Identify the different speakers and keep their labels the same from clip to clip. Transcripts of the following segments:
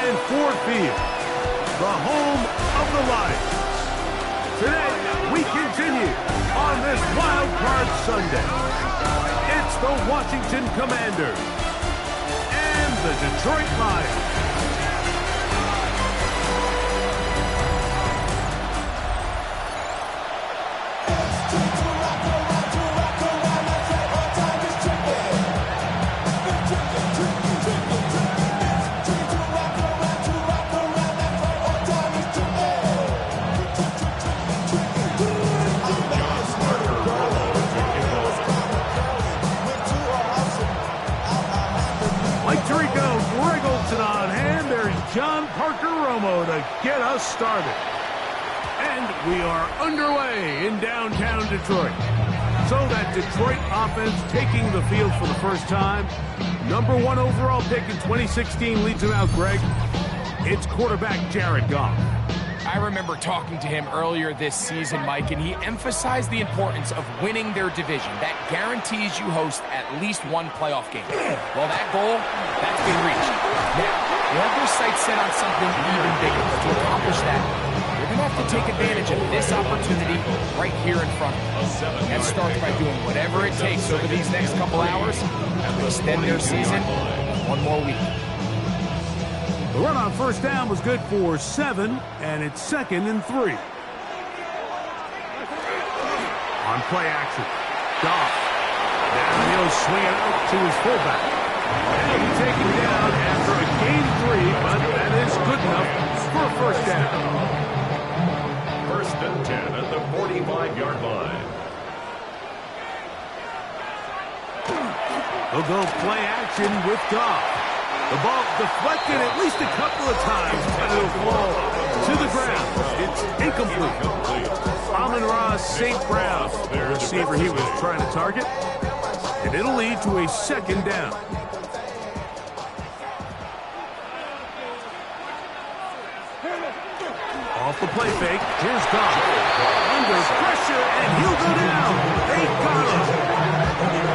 Speaker 1: and Ford Field, the home of the Lions. Today, we continue on this Wild Card Sunday. It's the Washington Commanders and the Detroit Lions. John Parker Romo to get us started. And we are underway in downtown Detroit. So that Detroit offense taking the field for the first time. #1 overall pick in 2016 leads him out, Greg. It's quarterback Jared Goff.
Speaker 2: I remember talking to him earlier this season, Mike, and he emphasized the importance of winning their division. That guarantees you host at least one playoff game. Well, that goal, that's been reached. Now, they have their sights set on something even bigger. But to accomplish that, they're going to have to take advantage of this opportunity right here in front of them. That starts by doing whatever it takes over these next couple hours to extend their season one more week.
Speaker 1: The run on first down was good for 7, and it's 2nd and 3. On play action, Goff. Now he'll swing it out to his fullback. And he's taken down after a gain 3, but that is good enough for a first down.
Speaker 3: 1st and 10 at the 45-yard line.
Speaker 1: They'll go play action with Goff. The ball deflected at least a couple of times, but it'll fall to the ground. It's incomplete. Amon-Ra St. Brown, the receiver he was trying to target. And it'll lead to a 2nd down. Off the play fake, here's Goff. Under pressure, and he'll go down. They got him.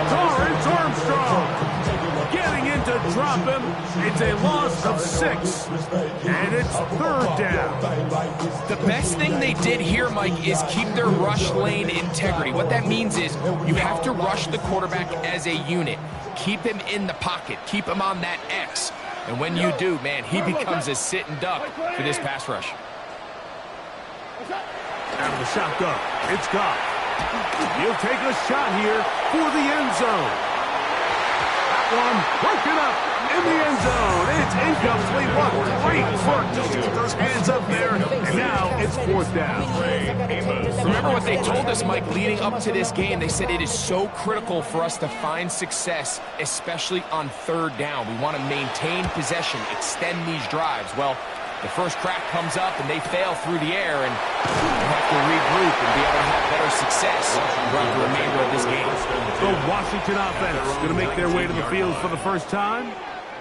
Speaker 1: Torrance Armstrong getting in to drop him. It's a loss of 6, and it's 3rd down.
Speaker 2: The best thing they did here, Mike, is keep their rush lane integrity. What that means is you have to rush the quarterback as a unit. Keep him in the pocket. Keep him on that X. And when you do, man, he becomes a sitting duck for this pass rush.
Speaker 1: Out of the shotgun, it's Goff. He'll take a shot here for the end zone. One broken up in the end zone. It's incomplete. What great work. Just keep those hands up there. And now it's 4th down.
Speaker 2: Remember what they told us, Mike, leading up to this game. They said it is so critical for us to find success, especially on 3rd down. We want to maintain possession, extend these drives. Well, the first crack comes up and they fail through the air, and they have to regroup and be able to have better success throughout the remainder of this game.
Speaker 1: The Washington offense going to make their way to the field for the first time.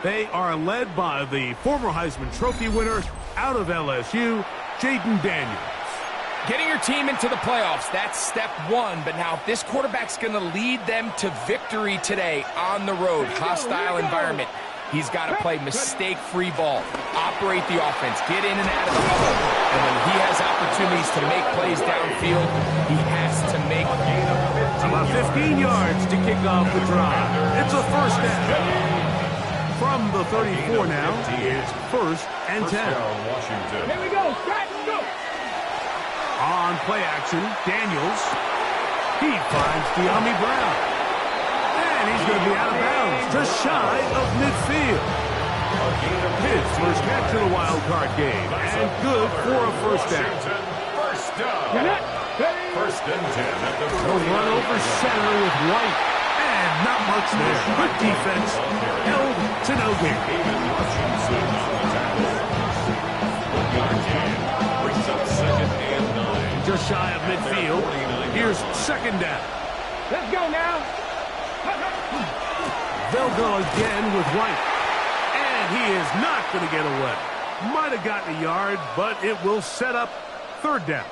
Speaker 1: They are led by the former Heisman Trophy winner out of LSU, Jayden Daniels.
Speaker 2: Getting your team into the playoffs, that's step 1. But now this quarterback's going to lead them to victory today on the road, hostile environment. He's got to play mistake-free ball, operate the offense, get in and out of the bubble. And when he has opportunities to make plays downfield, he has to make them.
Speaker 1: About 15 yards to kick off the drive. It's a first down. From the 34 now, it's 1st and 10.
Speaker 4: Here we go. Go.
Speaker 1: On play action, Daniels. He finds De'Ami Brown. And he's going to be out of bounds, just shy of midfield. His first catch of the wild card game, and good for a first down.
Speaker 3: First and 10 at the
Speaker 1: They'll run over center with White, and not much there. Good defense, held to no gain. Just shy of midfield. Here's 2nd down.
Speaker 4: Let's go now.
Speaker 1: They'll go again with White. And he is not going to get away. Might have gotten a yard, but it will set up 3rd down.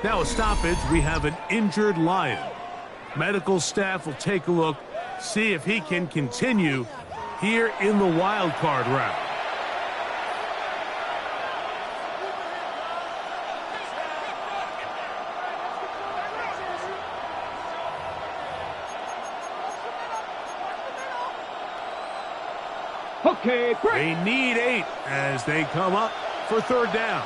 Speaker 1: Now a stoppage. We have an injured Lion. Medical staff will take a look, see if he can continue here in the wild card round.
Speaker 4: Okay, break.
Speaker 1: They need 8 as they come up for third down.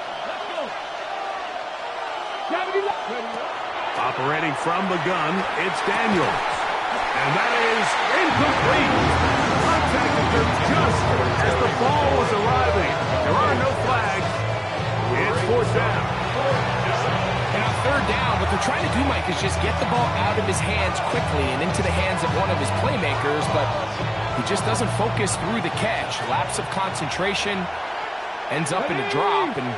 Speaker 1: Operating from the gun, it's Daniels. And that is incomplete. Contacted them just as the ball was arriving. There are no flags. It's fourth down.
Speaker 2: And on third down, what they're trying to do, Mike, is just get the ball out of his hands quickly and into the hands of one of his playmakers, but he just doesn't focus through the catch. Lapse of concentration, ends up in a drop, and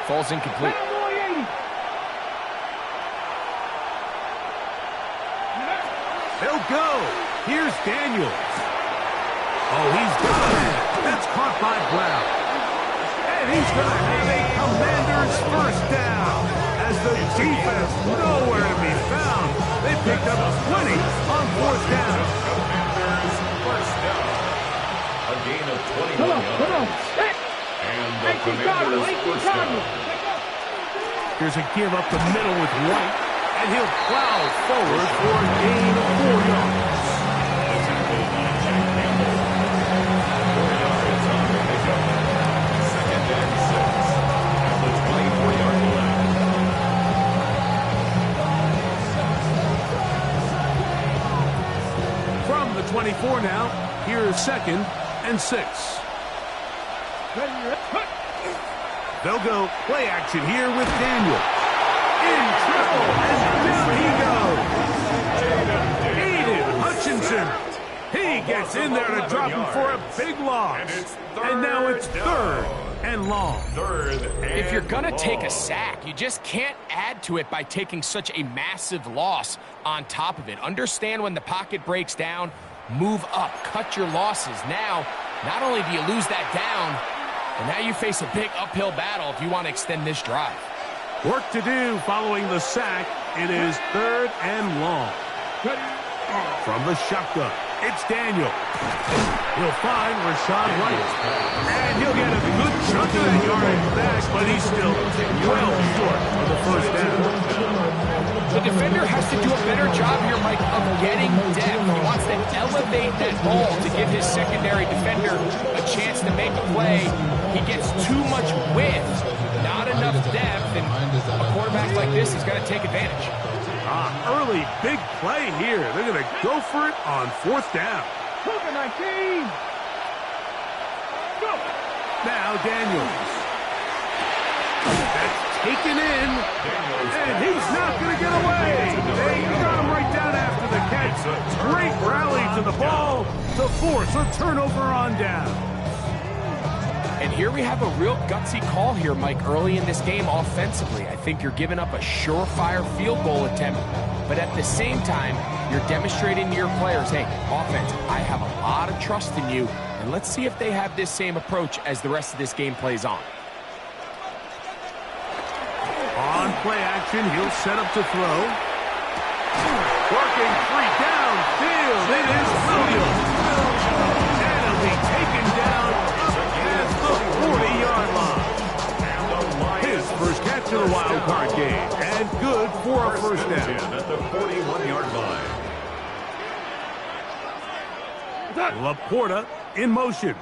Speaker 2: falls incomplete.
Speaker 1: They'll go. Here's Daniels. Oh, he's got it. That's caught by Brown. And he's going to have a Commanders first down as the defense nowhere to be found. They picked up 20 on fourth down.
Speaker 3: Commanders first down. A gain of 21 yards.
Speaker 4: Come on.
Speaker 3: And the Commanders first down.
Speaker 1: Here's a give up the middle with White, and he'll plow forward for a gain of 4 yards.
Speaker 3: Second and 6 at the 24-yard line.
Speaker 1: From the 24 now, here's second and 6. They'll go play action here with Daniel. In trouble, and down he goes. Aiden Hutchinson. He gets in there to drop him for a big loss. And now it's third and long.
Speaker 2: If you're going to take a sack, you just can't add to it by taking such a massive loss on top of it. Understand when the pocket breaks down, move up, cut your losses. Now, not only do you lose that down, but now you face a big uphill battle if you want to extend this drive.
Speaker 1: Work to do following the sack. It is third and long. From the shotgun, it's Daniel. He'll find Rashad White. And he'll get a good chunk of that yardage back, but he's still well short of the first down.
Speaker 2: The defender has to do a better job here, Mike, of getting depth. He wants to elevate that ball to give his secondary defender a chance to make a play. He gets too much width, not enough depth, and a quarterback like this is going to take advantage.
Speaker 1: Early big play here. They're going to go for it on fourth down.
Speaker 4: 19. Go.
Speaker 1: Now Daniels. That's taken in, and he's not going to get away. They got him right down after the catch. Great rally to the ball to force a turnover on down.
Speaker 2: And here we have a real gutsy call here, Mike, early in this game offensively. I think you're giving up a surefire field goal attempt, but at the same time, you're demonstrating to your players, hey, offense, I have a lot of trust in you, and let's see if they have this same approach as the rest of this game plays on.
Speaker 1: On play action, he'll set up to throw. Working free downfield. It is Williams. And he'll be taken down at the 40-yard line. His first catch of the wild card game. And good for a first down.
Speaker 3: At the 41-yard line.
Speaker 1: Laporta in motion.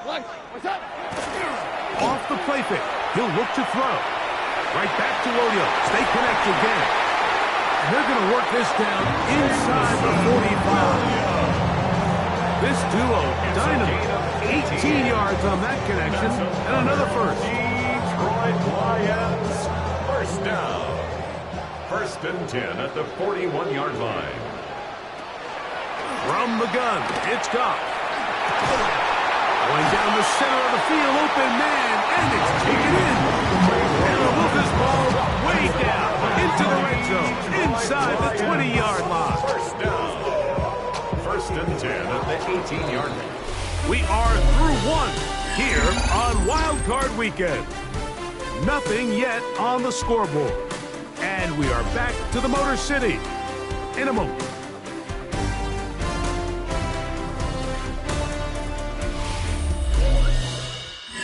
Speaker 1: Off the play fake. He'll look to throw. Right back to Williams. They connect again. And they're going to work this down inside the 45. This duo, dynamite. 18 yards on that connection, and another first.
Speaker 3: Detroit Lions, first down. First and 10 at the 41-yard line.
Speaker 1: From the gun, it's Goff. Going down the center of the field, open man, and it's taken in. And they'll move this ball way down into the red zone, inside the 20-yard line.
Speaker 3: First down. First and 10 at the 18-yard line.
Speaker 1: We are through one here on Wild Card Weekend. Nothing yet on the scoreboard. And we are back to the Motor City in a moment.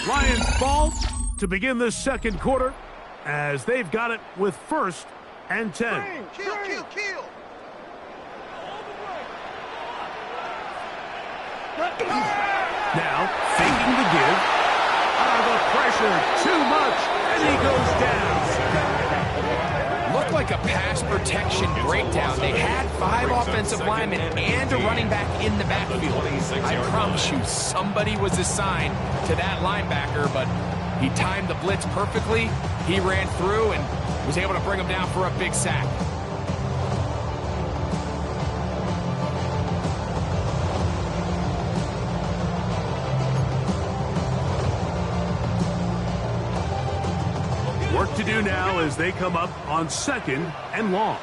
Speaker 1: Lions ball to begin the second quarter as they've got it with first and 10.
Speaker 5: Kill.
Speaker 1: Now, faking looking to give. The pressure, too much, and he goes down.
Speaker 2: Looked like a pass protection breakdown. They had 5 offensive linemen and a running back in the backfield. I promise you, somebody was assigned to that linebacker, but he timed the blitz perfectly. He ran through and was able to bring him down for a big sack.
Speaker 1: Work to do now as they come up on 2nd and long.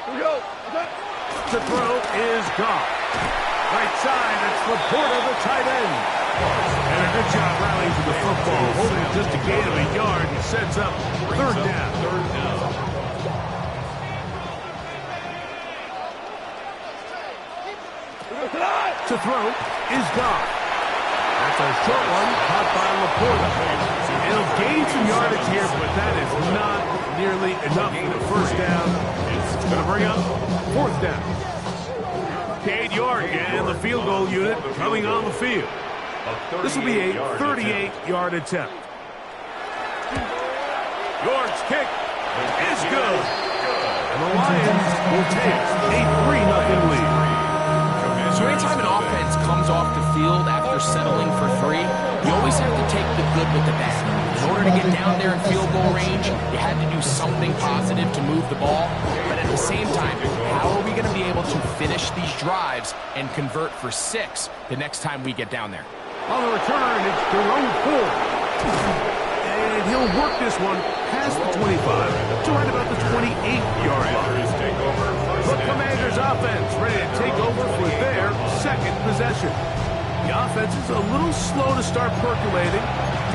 Speaker 4: Here we go.
Speaker 1: The throw is gone. Right side, it's Laporta, the tight end. And a good job rallying to the football. Holding just a gain of a yard. He sets up 3rd down. To throw is gone. That's a short one caught by Laporta. He'll gain some yardage here, but that is not nearly enough for the 1st down. It's going to bring up 4th down. Cade York and the field goal unit coming on the field. This will be a 38-yard attempt. York's kick is good. And the Lions will take a 3-0 lead.
Speaker 2: So anytime an offense comes off the field after settling for 3, you always have to take the good with the bad. In order to get down there in field goal range, you had to do something positive to move the ball. But at the same time, how are we going to be able to finish these drives and convert for 6 the next time we get down there?
Speaker 1: On the return, it's Jerome Ford. And he'll work this one past the 25 to right about the 28-yard line. The Commanders' offense ready to take over for their 2nd possession. The offense is a little slow to start percolating.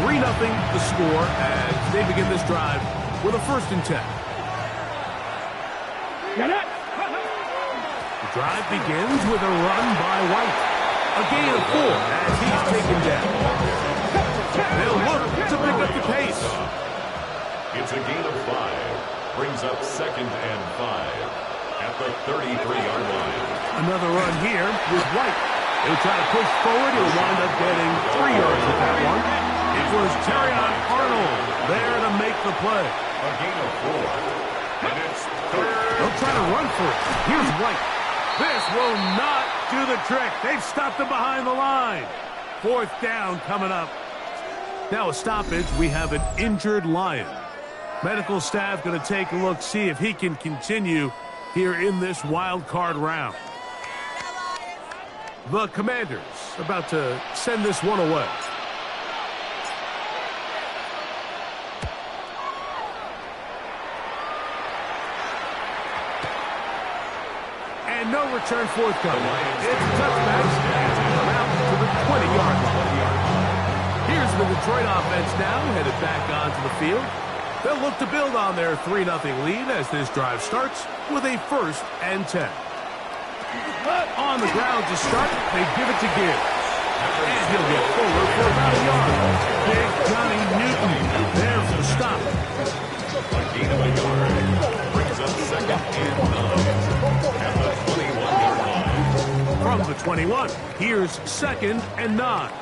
Speaker 1: 3-0 the score as they begin this drive with a 1st and 10. The drive begins with a run by White. A gain of 4 as he's taken down. They'll look to pick up the pace.
Speaker 3: It's a gain of 5. Brings up 2nd and 5 at the 33-yard line.
Speaker 1: Another run here with White. He'll try to push forward. He'll wind up getting 3 yards with that one. It was Terrion Arnold there to make the play.
Speaker 3: A gain of 4. And it's 3rd.
Speaker 1: They'll try to run for it. Here's White. This will not do the trick. They've stopped him behind the line. 4th down coming up. Now a stoppage. We have an injured Lion. Medical staff going to take a look, see if he can continue here in this wild card round. The Commanders about to send this one away. And no return forthcoming. It's a touchback out to the 20-yard line. Here's the Detroit offense now headed back onto the field. They'll look to build on their 3-0 lead as this drive starts with a 1st and 10. On the ground to start, they give it to Gibbs. And he'll get forward for about a yard. Big Johnny Newton there for the stop.
Speaker 3: A gain of a yard. Brings up 2nd and 9 at the 21-yard line.
Speaker 1: From the 21, here's 2nd and 9.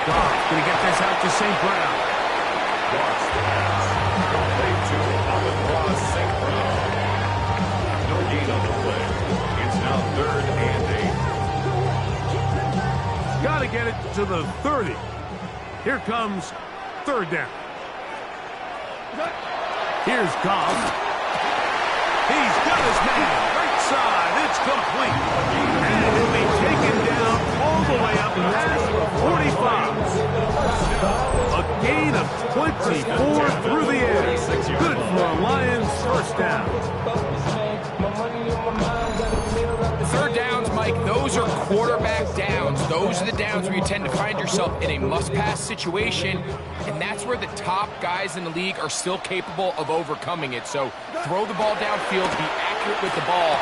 Speaker 1: Goff going to get this out to St. Brown.
Speaker 3: Watch the pass. Complete to Amon-Ra St. Brown. No gain on the play. It's now 3rd and 8.
Speaker 1: Got to get it to the 30. Here comes 3rd down. Here's Goff. He's got his man. Right side. It's complete. And he'll be taken down all the way up past the 45. A gain of 24 through the air. Good for a Lions 1st down.
Speaker 2: 3rd downs, Mike, those are quarterback downs. Those are the downs where you tend to find yourself in a must-pass situation, and that's where the top guys in the league are still capable of overcoming it. So throw the ball downfield, be accurate with the ball.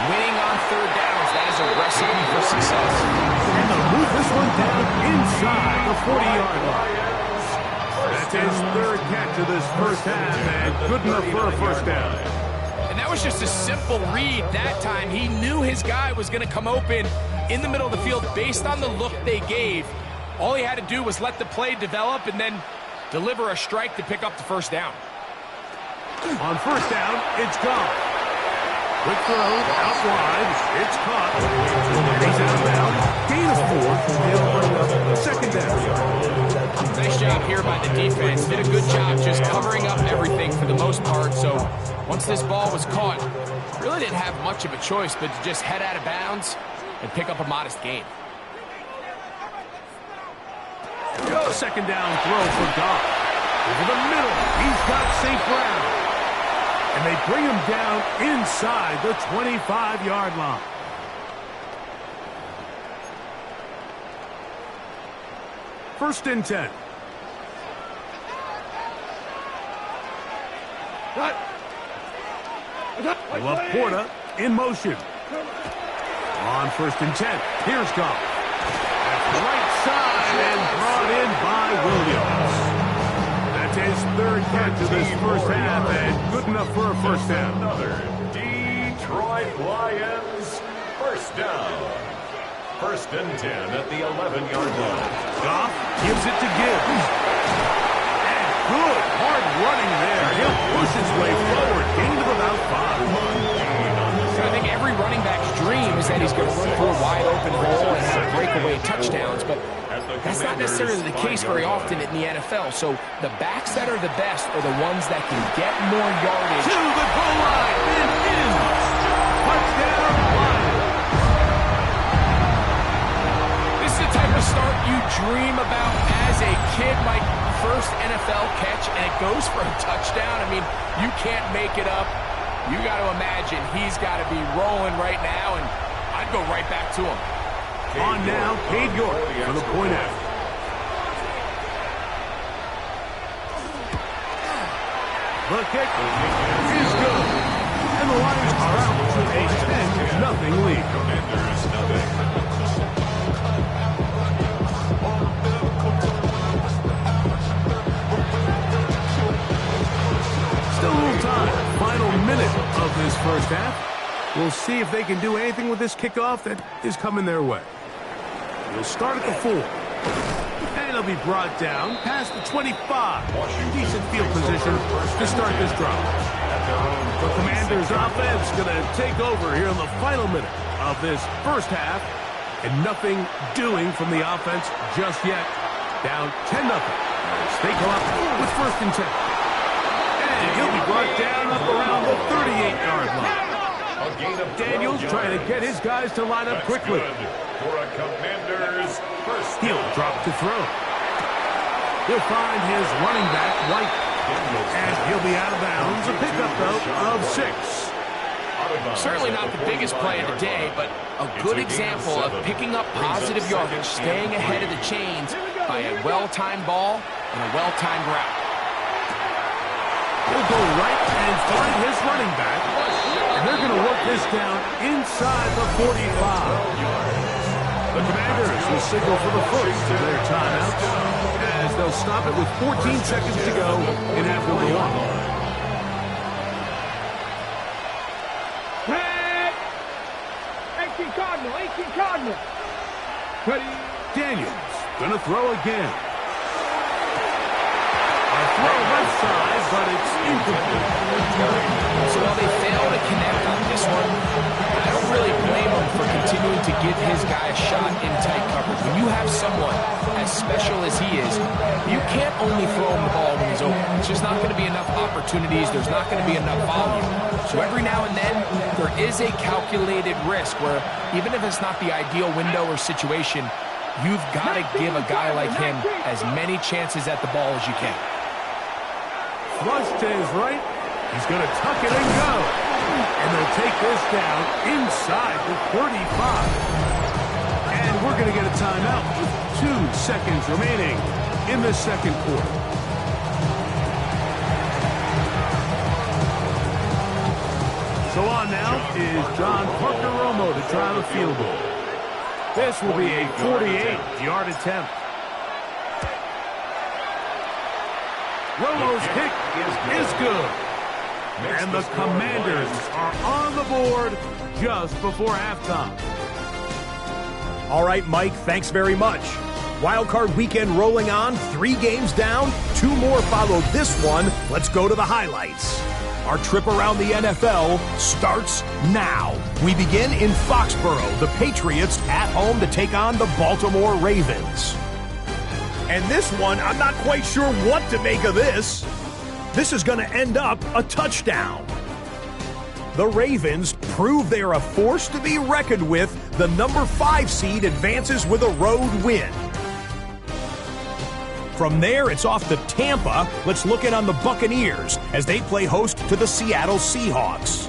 Speaker 2: Winning on 3rd downs, that is a recipe for success.
Speaker 1: And they'll move this one down inside the 40-yard line. That's his 3rd catch of this 1st half, and good enough for a 1st down.
Speaker 2: And And that was just a simple read that time. He knew his guy was going to come open in the middle of the field based on the look they gave. All he had to do was let the play develop and then deliver a strike to pick up the first down.
Speaker 1: On first down, it's gone. Quick throw, out wide, it's caught. And he's out of bounds. Gain of 4, they'll bring up second down.
Speaker 2: Nice job here by the defense. Did a good job just covering up everything for the most part. So once this ball was caught, really didn't have much of a choice but to just head out of bounds and pick up a modest gain.
Speaker 1: Second down throw for Goff. Over the middle, he's got St. Brown. And they bring him down inside the 25-yard line. First and 10. Laporta in motion. On first and 10. Here's Goff. Right side and brought in by Williams. That's his third catch of this first half and good enough for a first down.
Speaker 3: Another Detroit Lions first down. First and 10 at the 11-yard line.
Speaker 1: Goff gives it to Gibbs. And good hard running there. He'll push his way forward. Gain of about 5.
Speaker 2: I think every running back's dream is that he's going to run through a wide open hole and have breakaway touchdowns, but that's not necessarily the case very often in the NFL. So the backs that are the best are the ones that can get more yardage.
Speaker 1: To the goal line and in. Touchdown Lions.
Speaker 2: This is the type of start you dream about as a kid. My first NFL catch, and it goes for a touchdown. I mean, you can't make it up. You got to imagine he's got to be rolling right now, and I'd go right back to him.
Speaker 1: On now, Cade York for the point out. The kick is good. And the Lions are out to a 10-0 lead.
Speaker 3: Commanders nothing.
Speaker 1: Still a little time. Final minute of this first half. We'll see if they can do anything with this kickoff that is coming their way. We'll start at the 4. And it'll be brought down past the 25. Decent field position to start this drive. The Commanders' offense going to take over here in the final minute of this first half. And nothing doing from the offense just yet. Down 10-0. They go up with first and 10. And he'll be brought down up around the 38-yard line. Daniels trying to get his guys to line up quickly.
Speaker 3: For a Commanders first.
Speaker 1: He'll drop to throw. He'll find his running back, White. And he'll be out of bounds. A pickup, though, of 6.
Speaker 2: Certainly not the biggest play of the day, but a good example of picking up positive yardage, staying ahead of the chains by a well-timed ball and a well-timed route.
Speaker 1: He'll go right and find his running back. And they're going to work this down inside the 45. The Commanders will signal for the first of their timeouts as they'll stop it with 14 seconds to go in half number 1.
Speaker 4: 18 Cardinal. Ready?
Speaker 1: Daniels going to throw again. A throw left side, but it's incomplete.
Speaker 2: So while they fail to connect on this one, I don't really blame him for continuing to give his guy a shot in tight coverage. When you have someone as special as he is, you can't only throw him the ball when he's open. It's just not going to be enough opportunities. There's not going to be enough volume. So every now and then, there is a calculated risk where even if it's not the ideal window or situation, you've got to give a guy like him as many chances at the ball as you can.
Speaker 1: Flush to his right. He's going to tuck it and go. And they'll take this down inside the 35. And we're going to get a timeout with 2 seconds remaining in the second quarter. So on now is John Parker Romo to try the field goal. This will be a 48-yard attempt. Romo's kick is good. And the Commanders are on the board just before halftime.
Speaker 5: All right, Mike, thanks very much. Wild Card weekend rolling on, 3 games down, 2 more follow this one. Let's go to the highlights. Our trip around the NFL starts now. We begin in Foxborough, the Patriots at home to take on the Baltimore Ravens. And this one, I'm not quite sure what to make of this. This is going to end up a touchdown. The Ravens prove they are a force to be reckoned with. The number 5 seed advances with a road win. From there, it's off to Tampa. Let's look in on the Buccaneers as they play host to the Seattle Seahawks.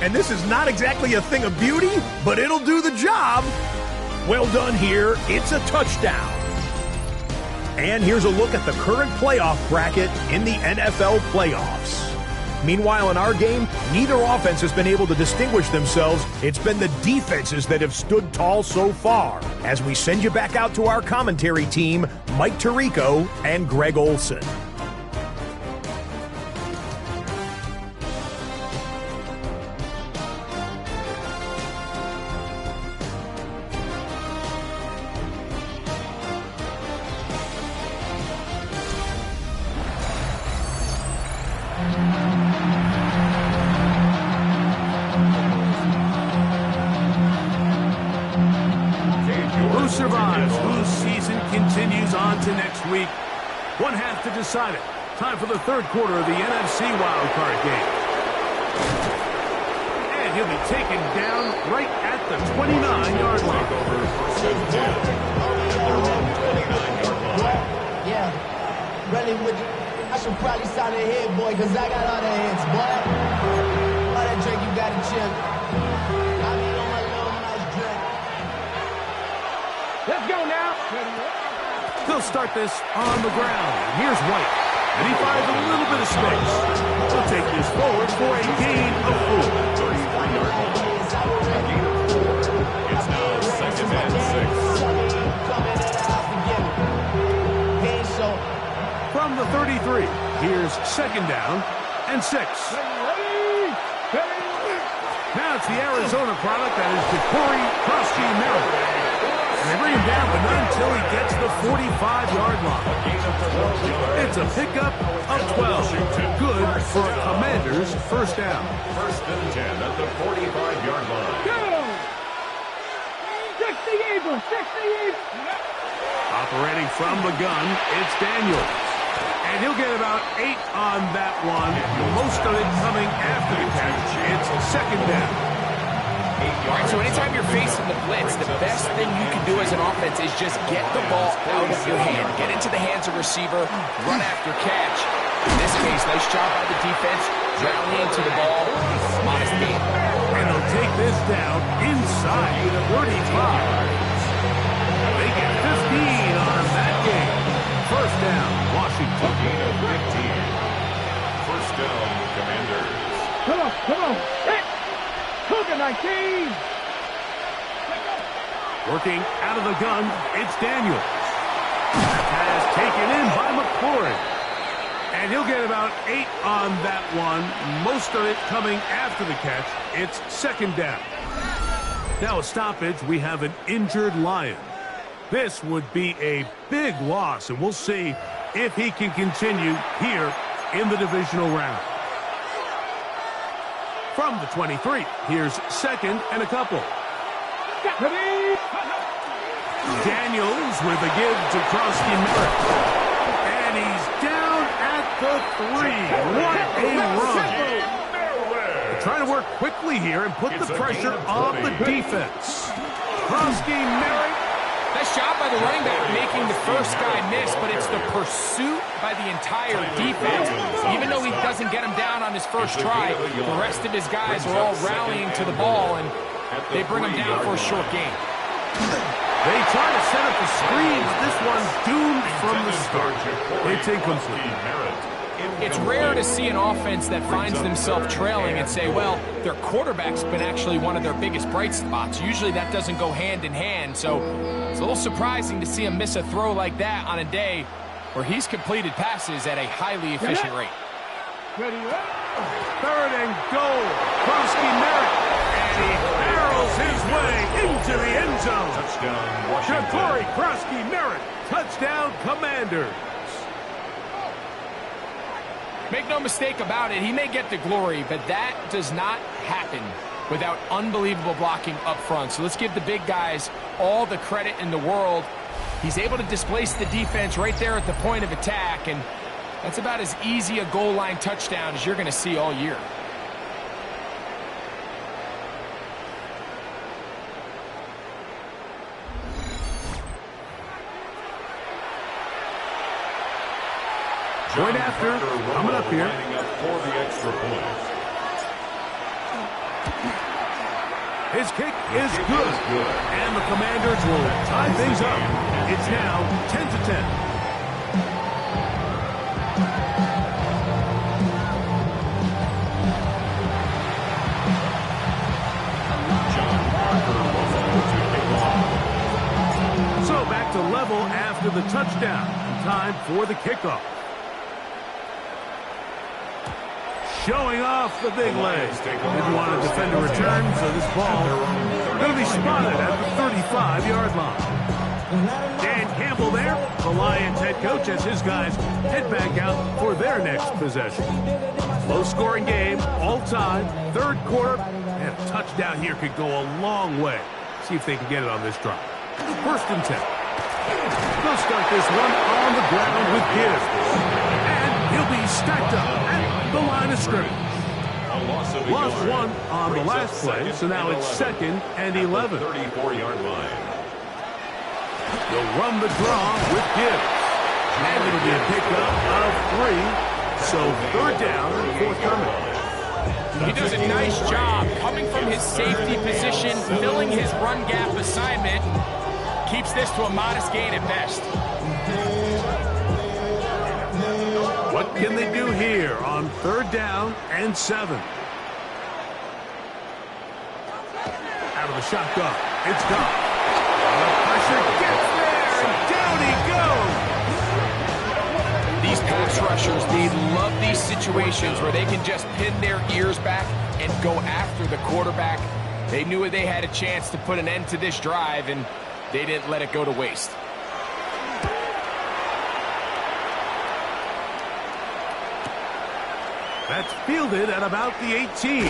Speaker 5: And this is not exactly a thing of beauty, but it'll do the job. Well done here. It's a touchdown. And here's a look at the current playoff bracket in the NFL playoffs. Meanwhile, in our game, neither offense has been able to distinguish themselves. It's been the defenses that have stood tall so far. As we send you back out to our commentary team, Mike Tirico and Greg Olson.
Speaker 1: Who survives? Whose season continues on to next week? One half to decide it. Time for the third quarter of the NFC wildcard game. And he'll be taken down right at the 29-yard line.
Speaker 3: Over first and 10 at their own 29-yard line.
Speaker 6: Yeah, running with you. I should probably sign a head, boy, because I got all the hits, boy. All that drink, you got to chill. I mean, on my little nice drink.
Speaker 4: Let's go now.
Speaker 1: They'll start this on the ground. Here's White. And he finds a little bit of space. He'll take this forward for a gain of 4.
Speaker 3: 33-yard line. A gain of 4. It's now second and 6.
Speaker 1: From the 33, here's second down and 6. Now it's the Arizona product that is Ja'Cory Krosky-Merritt. And they bring him down, but not until he gets the 45-yard line. It's a pickup of 12. Good for a Commanders first down.
Speaker 3: First and 10 at the 45-yard line.
Speaker 4: Go! 60 Eagles, 60 Eagles.
Speaker 1: Operating from the gun, it's Daniels. And he'll get about 8 on that one, most of it coming after the catch. It's second down.
Speaker 2: All right, so anytime you're facing the blitz, the best thing you can do as an offense is just get the ball out of your hand. Get into the hands of receiver, run after catch. In this case, nice job by the defense, rallying to the ball. Modest gain.
Speaker 1: And they'll take this down inside the 35. They get 15 on that game. First down, Washington.
Speaker 3: Gain of 15. First down, Commanders.
Speaker 4: Come on, come on. Hit. Cougar 19.
Speaker 1: Working out of the gun, it's Daniels. Pass taken in by McLaurin. And he'll get about 8 on that one, most of it coming after the catch. It's second down. Now a stoppage, we have an injured Lion. This would be a big loss, and we'll see if he can continue here in the divisional round. From the 23, here's second and a couple. Daniels with a give to Krosky-Merritt. And he's down at the 3. What a run. They're trying to work quickly here and put the pressure on the defense. Krosky-Merritt.
Speaker 2: Nice job by the running back making the first guy miss, but it's the pursuit by the entire defense. Even though he doesn't get him down on his first try, the rest of his guys are all rallying to the ball, and they bring him down for a short gain.
Speaker 1: They try to set up the screens. This one's doomed from the start. It's incomplete.
Speaker 2: It's rare to see an offense that finds themselves trailing and say, well, their quarterback's been actually one of their biggest bright spots. Usually that doesn't go hand in hand, so it's a little surprising to see him miss a throw like that on a day where he's completed passes at a highly efficient rate.
Speaker 1: Third and goal. Krosky Merritt. And he barrels his way into the end zone.
Speaker 3: Touchdown, Washington.
Speaker 1: Corey Krosky Merritt. Touchdown, Commanders.
Speaker 2: Make no mistake about it, he may get the glory, but that does not happen without unbelievable blocking up front. So let's give the big guys all the credit in the world. He's able to displace the defense right there at the point of attack, and that's about as easy a goal line touchdown as you're going to see all year.
Speaker 1: Point after, coming up here.
Speaker 3: Lining up for the extra point.
Speaker 1: His kick is good. And the Commanders will tie things up. It's now 10-10.
Speaker 3: John Parker was able to kick off.
Speaker 1: So back to level after the touchdown. Time for the kickoff. Showing off the big legs. Didn't want to defend a return, so this ball going to be spotted at the 35-yard line. Dan Campbell there, the Lions head coach, as his guys head back out for their next possession. Low-scoring game, all time, third quarter, and a touchdown here could go a long way. See if they can get it on this drive. First and 10. They'll start this one on the ground with Gibbs. And he'll be stacked up at the line of scrimmage. Lost one on the last play, so now it's 2nd and 11.
Speaker 3: 34-yard line.
Speaker 1: They'll run the draw with Gibbs. And it'll be a pickup of 3, so third down, forthcoming.
Speaker 2: He does a nice job coming from his safety position, filling his run gap assignment. Keeps this to a modest gain at best.
Speaker 1: What can they do here on third down and 7? Out of the shotgun. It's gone. The pressure gets there, and down he goes.
Speaker 2: These pass rushers, they love these situations where they can just pin their ears back and go after the quarterback. They knew they had a chance to put an end to this drive, and they didn't let it go to waste.
Speaker 1: That's fielded at about the 18.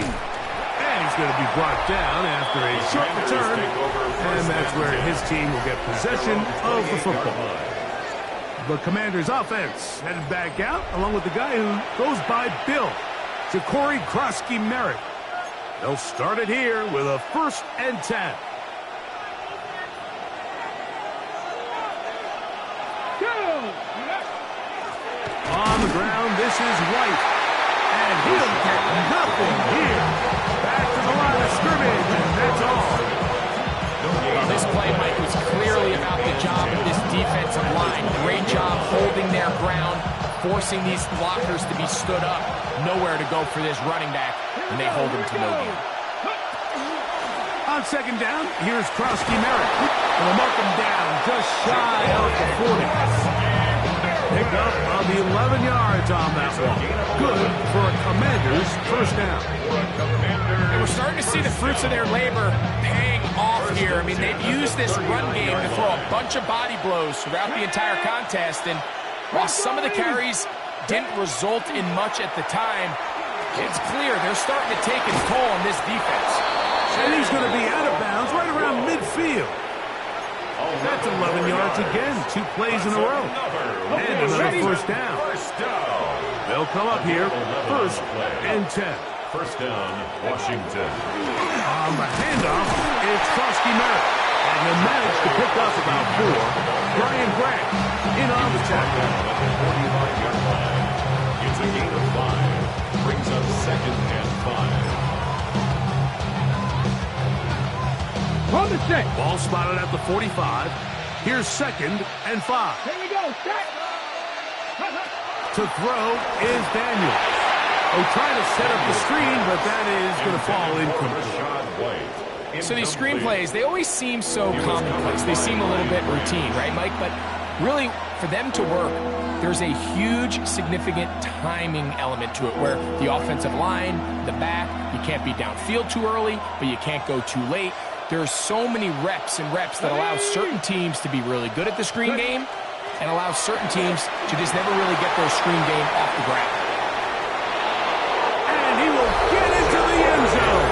Speaker 1: And he's going to be brought down after a short return. And that's where his team will get possession of the football. The Commanders' offense headed back out, along with the guy who goes by Bill, Corey Krosky Merritt. They'll start it here with a 1st and 10. On the ground, this is White. And he'll get nothing here. Back to the line of scrimmage, and that's all.
Speaker 2: Well, this play, Mike, was clearly about the job of this defensive line. Great job holding their ground, forcing these blockers to be stood up. Nowhere to go for this running back, and they hold him to no gain.
Speaker 1: On 2nd down, here's Krosky Merritt. And they'll mark him down just shy of the 40. Pick up of 11 yards on that one. Good for a Commanders' 1st down.
Speaker 2: And we're starting to see the fruits of their labor paying off here. I mean, they've used this run game to throw a bunch of body blows throughout the entire contest. And while some of the carries didn't result in much at the time, it's clear they're starting to take its toll on this defense.
Speaker 1: And he's going to be out of bounds right around midfield. That's 11 yards again. 2 plays in a row. And another 1st down. They'll come up here, 1st and 10.
Speaker 3: 1st down, Washington.
Speaker 1: On the handoff, it's Krosky Merritt. And he'll manage to pick up about 4. Brian Grant in on the tackle.
Speaker 3: 45-yard line. It's a gain of 5. Brings up 2nd and 5.
Speaker 4: On the 6.
Speaker 1: Ball spotted at the 45. Here's 2nd and 5.
Speaker 4: Here we go. Set.
Speaker 1: To throw is Daniels. Oh, trying to set up the screen, but that is going to fall incomplete.
Speaker 2: So these screen plays, they always seem so commonplace. They seem a little bit routine, right, Mike? But really, for them to work, there's a huge, significant timing element to it where the offensive line, the back, you can't be downfield too early, but you can't go too late. There's so many reps and reps that allow certain teams to be really good at the screen game and allow certain teams to just never really get their screen game off the ground.
Speaker 1: And he will get into the end zone.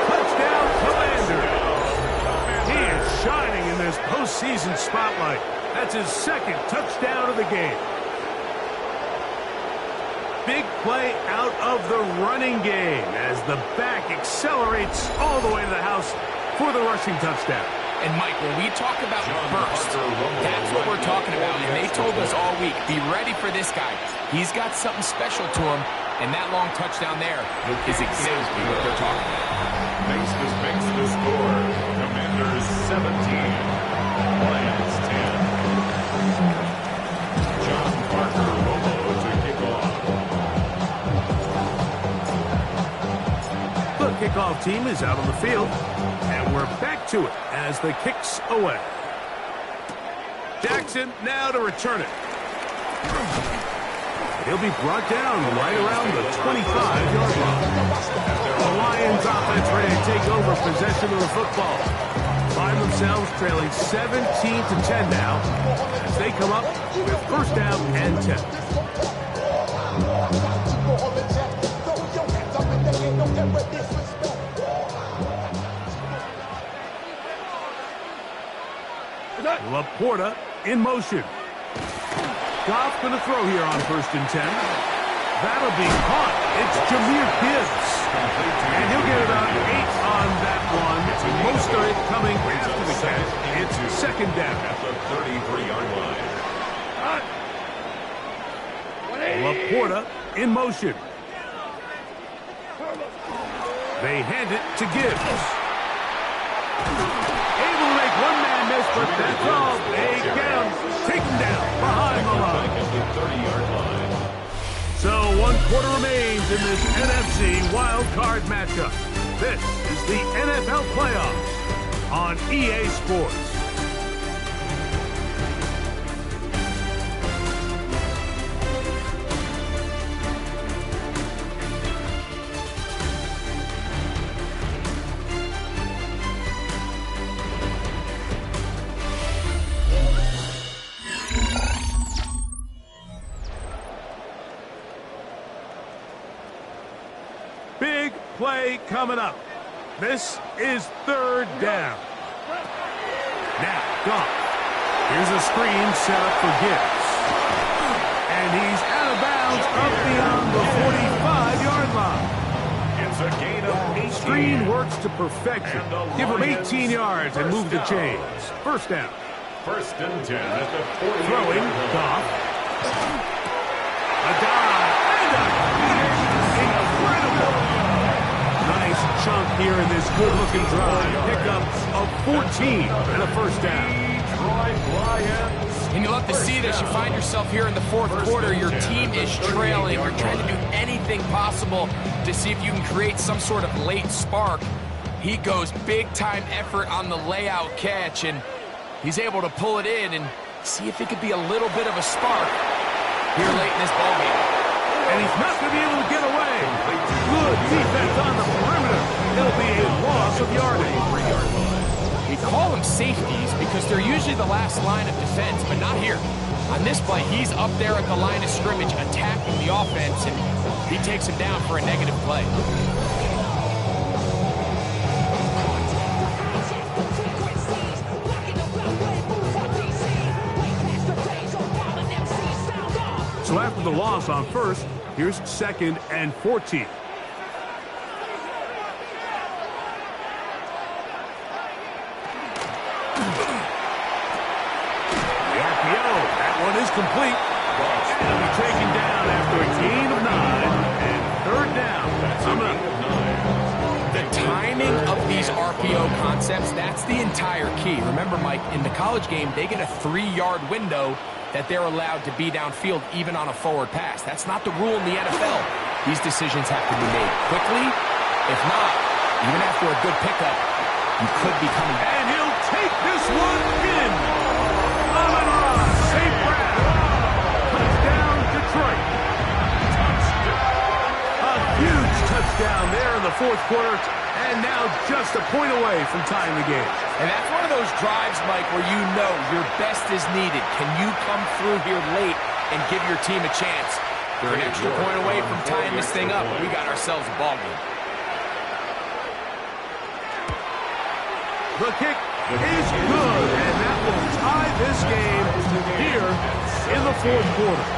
Speaker 1: Touchdown, Commanders. He is shining in this postseason spotlight. That's his second touchdown of the game. Big play out of the running game as the back accelerates all the way to the house for the rushing touchdown.
Speaker 2: And, Mike, when we talk about burst, that's what we're talking about. And they told us all week, be ready for this guy. He's got something special to him, and that long touchdown there is exactly what they're talking about.
Speaker 3: Makes the score. Commanders 17, Lions 10. John Parker Romo to kick off.
Speaker 1: The kickoff team is out on the field, and we're back to it as the kick's away. Jackson now to return it. He'll be brought down right around the 25-yard line. The Lions offense ready to take over possession of the football. Find themselves trailing 17-10 now as they come up with first down and 10. Laporta in motion. Goff going to throw here on first and 10. That'll be caught. It's Jahmyr Gibbs. And he'll get about 8 on that one. Most of it coming after the catch. It's second down.
Speaker 3: At the 33-yard line.
Speaker 1: Laporta in motion. They hand it to Gibbs. Able to make one man miss, but that's all. They get him. Take him down behind the line.
Speaker 3: At the 30-yard line.
Speaker 1: So 1 quarter remains in this NFC wild card matchup. This is the NFL playoffs on EA Sports. Big play coming up. This is third down. Now, Goff. Here's a screen set up for Gibbs. And he's out of bounds up beyond the 45-yard line.
Speaker 3: It's a gain of 18.
Speaker 1: Screen works to perfection. Give him 18 yards and move the chains. First down.
Speaker 3: First and 10 at the 40.
Speaker 1: Throwing, Goff. A dive and a finish. Incredible. Nice chunk here in this good-looking drive. Pickup of 14 and a first down.
Speaker 2: And you love to see this. You find yourself here in the fourth quarter. Your team is trailing. You're trying to do anything possible to see if you can create some sort of late spark. He goes big-time effort on the layout catch, and he's able to pull it in and see if it could be a little bit of a spark here late in this ballgame.
Speaker 1: And he's not going to be able to get away. Good defense on the perimeter. It'll be a loss of yardage.
Speaker 2: We call them safeties because they're usually the last line of defense, but not here. On this play, he's up there at the line of scrimmage attacking the offense, and he takes him down for a negative play.
Speaker 1: So after the loss on first, here's second and 14. Is complete. It'll be taken down after a gain of 9 and third down. That's a gain of 9.
Speaker 2: The timing of these RPO concepts, that's the entire key. Remember, Mike, in the college game, they get a 3-yard window that they're allowed to be downfield even on a forward pass. That's not the rule in the NFL. These decisions have to be made quickly. If not, even after a good pickup, you could be coming back.
Speaker 1: And he'll take this one in. On and on. touchdown there in the fourth quarter, and now just a point away from tying the game.
Speaker 2: And that's one of those drives, Mike, where you know your best is needed. Can you come through here late and give your team a chance? They're an extra point away from tying this thing up. We got ourselves a ball game.
Speaker 1: The kick is good, and that will tie this game here in the fourth quarter.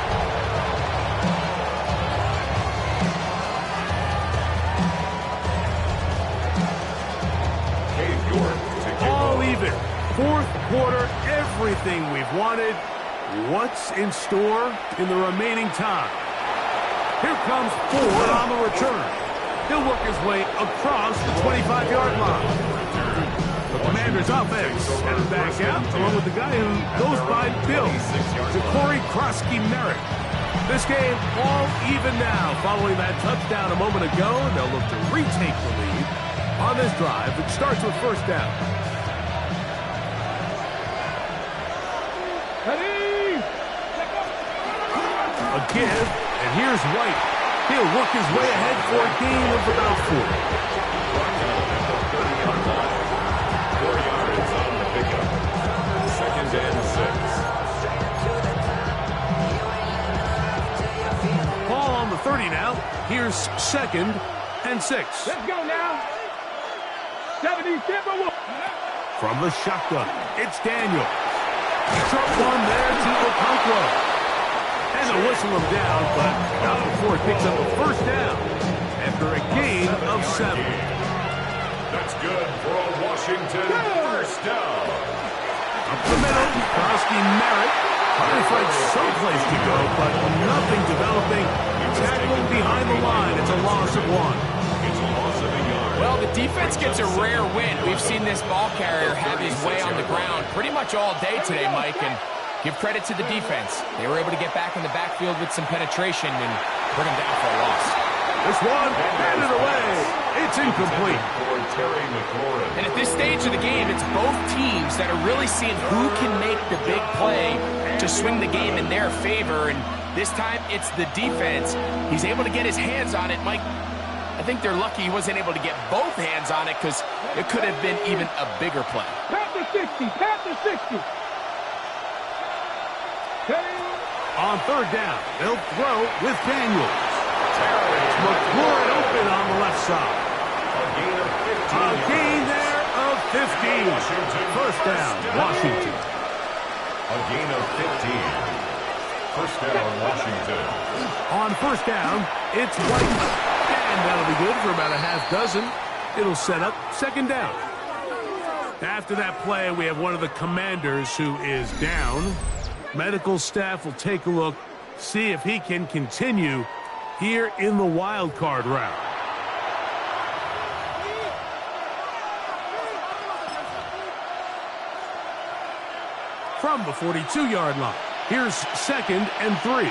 Speaker 1: All even. Fourth quarter, everything we've wanted. What's in store in the remaining time? Here comes Ford on the return. He'll work his way across the 25-yard line. The Commanders' offense headed back out, along with the guy who goes by Bill, Corey Krosky-Merritt. This game all even now, following that touchdown a moment ago, and they'll look to retake the lead on this drive. It starts with first down.
Speaker 4: Ready?
Speaker 1: A give, and here's White. He'll work his way ahead for a gain of about 4.
Speaker 3: 4 yards on the pickup. 2nd and 6.
Speaker 1: Ball on the 30 now. Here's 2nd and 6.
Speaker 4: Let's go now. 70 Timberwolves.
Speaker 1: From the shotgun, it's Daniel. Short one there to Okonkwo. And they'll whistle him down, but not before he picks up a first down after a gain of 7.
Speaker 3: That's good for a Washington first down.
Speaker 1: Up the middle, Krosky-Merritt trying to find someplace to go, but nothing developing. Tackling behind the line. It's a loss of 1.
Speaker 3: It's a loss of a yard.
Speaker 2: Well, the defense gets a rare win. We've seen this ball carrier have his way on the ground pretty much all day today, Mike, and give credit to the defense. They were able to get back in the backfield with some penetration and bring them down for a loss.
Speaker 1: This one, batted away. It's incomplete.
Speaker 3: For Terry McLaurin.
Speaker 2: And at this stage of the game, it's both teams that are really seeing who can make the big play to swing the game in their favor. And this time, it's the defense. He's able to get his hands on it. Mike, I think they're lucky he wasn't able to get both hands on it because it could have been even a bigger play.
Speaker 4: Pat the 60. Pat the 60.
Speaker 1: On third down, they'll throw with Daniels. McLaurin open on the left side. A gain there of 15. First down, Washington.
Speaker 3: A gain of 15. First down, Washington.
Speaker 1: On first down, it's White. And that'll be good for about a half dozen. It'll set up second down. After that play, we have one of the Commanders who is down. Medical staff will take a look, see if he can continue here in the wild card round. From the 42-yard line, here's 2nd and 3.
Speaker 4: Here we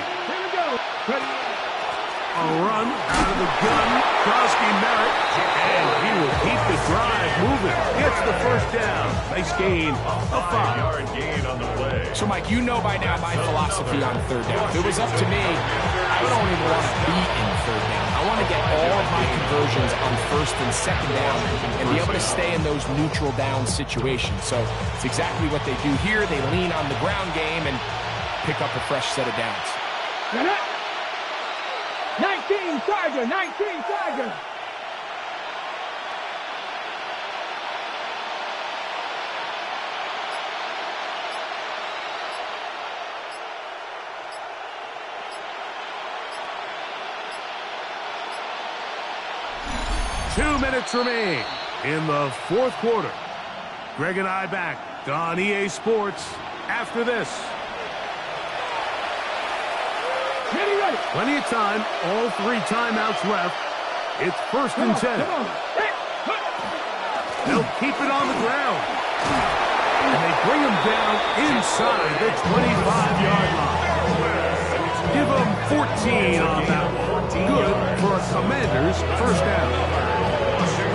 Speaker 4: go. Ready.
Speaker 1: A run out of the gun, Krosky-Merritt, and he will keep the drive moving. Gets the first down. Nice gain of 5.
Speaker 3: 5-yard gain on the play.
Speaker 2: So, Mike, you know by now my philosophy on third down. If it was up to me, I don't even want to be in third down. I want to get all of my conversions on first and second down and be able to stay in those neutral down situations. So it's exactly what they do here. They lean on the ground game and pick up a fresh set of downs.
Speaker 4: 19 Tiger. 19 Tiger.
Speaker 1: Two minutes remain in the fourth quarter. Greg and I back on EA Sports after this.
Speaker 4: Ready.
Speaker 1: Plenty of time. All 3 timeouts left. It's 1st and 10. They'll keep it on the ground. And they bring him down inside the 25-yard line. Give them 14 on that one. Good for a Commanders first down.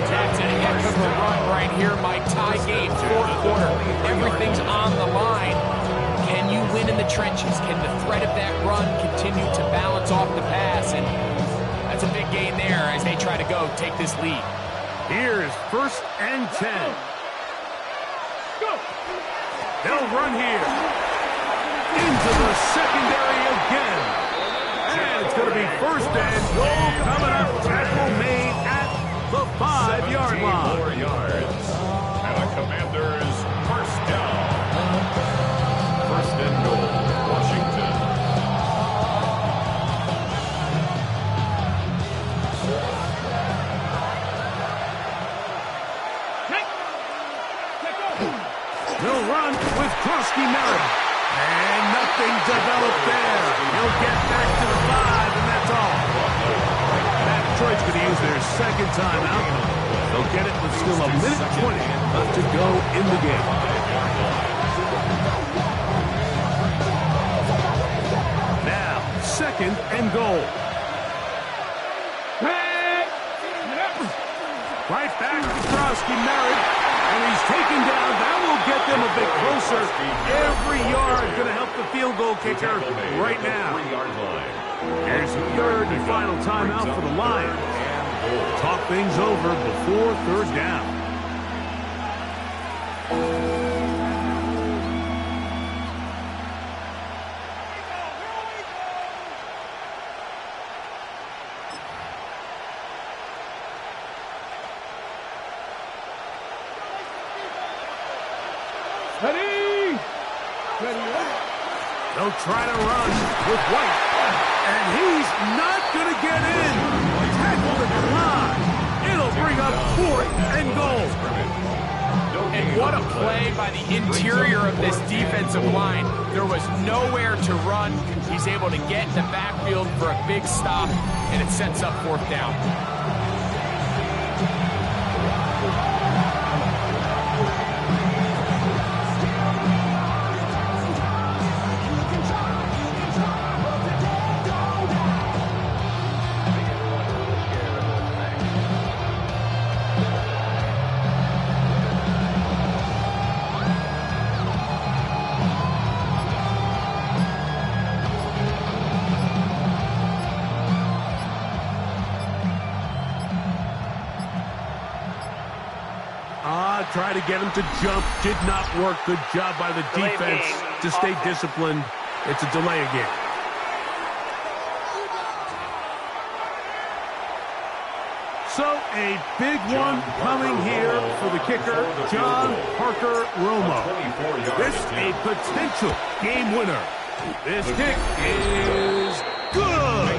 Speaker 2: That's a heck of a run right here, Mike. Tie game, fourth quarter. Everything's on the line. Can you win in the trenches? Can the threat of that run continue to balance off the pass? And I That's a big gain there as they try to go take this lead.
Speaker 1: Here's 1st and 10. They'll run here. Into the secondary again. And it's going to be 1st and goal coming up. Tackle made at the 5-yard line.
Speaker 3: 4 yards. And the Commanders 1st down. 1st and goal, Washington.
Speaker 1: He'll run with Krosky Merritt. And nothing developed there. He'll get back to the 5, and that's all. Now Detroit's going to use their 2nd timeout. They'll get it with still a minute 20 left to go in the game. Now, 2nd and goal. Right back to Krosky Merritt. And he's taken down. That will get them a bit closer. Every yard going to help the field goal kicker right now. Here's the 3rd and final timeout for the Lions. Talk things over before 3rd down.
Speaker 4: Ready?
Speaker 1: They'll try to run with White. And he's not going to get in. Tackled at the line. It'll bring up 4th and goal.
Speaker 2: And what a play by the interior of this defensive line. There was nowhere to run. He's able to get in the backfield for a big stop, and it sets up 4th down.
Speaker 1: Try to get him to jump. Did not work. Good job by the defense to stay disciplined. It's a delay again. So a big one coming here for the kicker, John Parker Romo. This a potential game winner. This kick is good.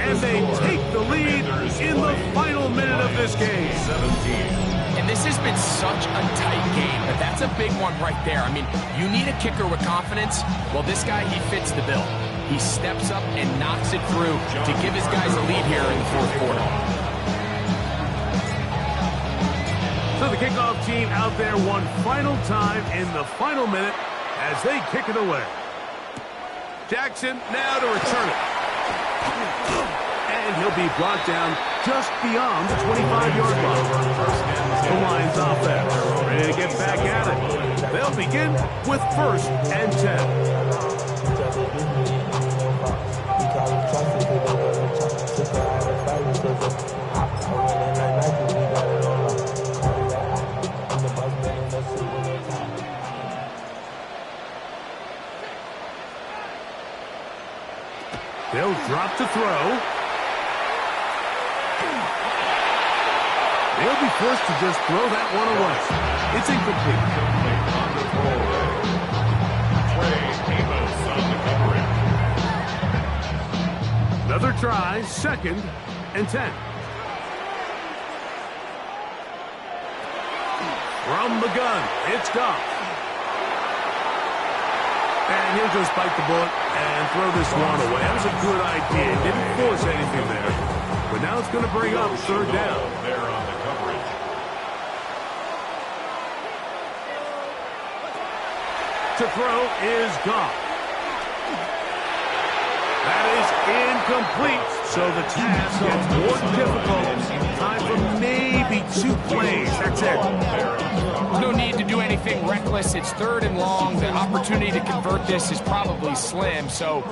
Speaker 1: And they take the lead in the final minute of this game.
Speaker 3: 17.
Speaker 2: And this has been such a tight game, but that's a big one right there. I mean, you need a kicker with confidence. Well, this guy, he fits the bill. He steps up and knocks it through to give his guys a lead here in the 4th quarter.
Speaker 1: So the kickoff team out there one final time in the final minute as they kick it away. Jackson now to return it. And he'll be brought down just beyond the 25-yard line. The Lions offense ready to get back at it. They'll begin with 1st and 10. They'll drop to throw. They'll be forced to just throw that one away. It's incomplete. Another try, 2nd and 10. From the gun, it's Goff. And he'll just bite the bullet and throw this one away. That was a good idea. Didn't force anything there. But now it's going to bring up 3rd down.
Speaker 3: There on the coverage.
Speaker 1: To throw is Goff. That is incomplete. So the task gets more difficult. Time for maybe 2 plays. That's it.
Speaker 2: No need to do anything reckless. It's 3rd and long. The opportunity to convert this is probably slim. So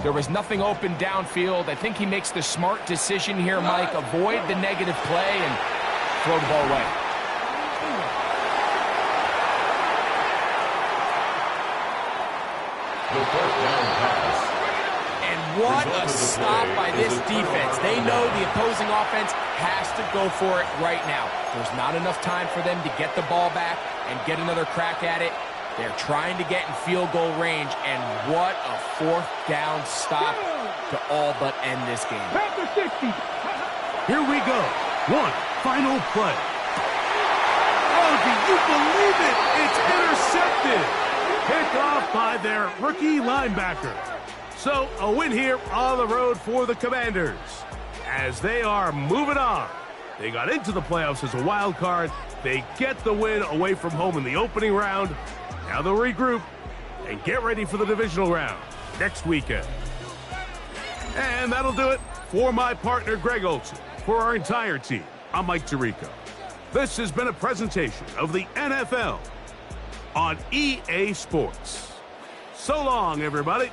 Speaker 2: There was nothing open downfield. I think he makes the smart decision here, Mike. Avoid the negative play and throw the ball away.
Speaker 3: The first down pass.
Speaker 2: And what a stop by this defense. They know the opposing offense has to go for it right now. There's not enough time for them to get the ball back and get another crack at it. They're trying to get in field goal range, and what a fourth down stop to all but end this game.
Speaker 4: Past the 60.
Speaker 1: Here we go. One final play. Oh, do you believe it? It's intercepted. Picked off by their rookie linebacker. So a win here on the road for the Commanders as they are moving on. They got into the playoffs as a wild card. They get the win away from home in the opening round. Now they'll regroup and get ready for the divisional round next weekend. And that'll do it for my partner, Greg Olsen. For our entire team, I'm Mike Tirico. This has been a presentation of the NFL on EA Sports. So long, everybody.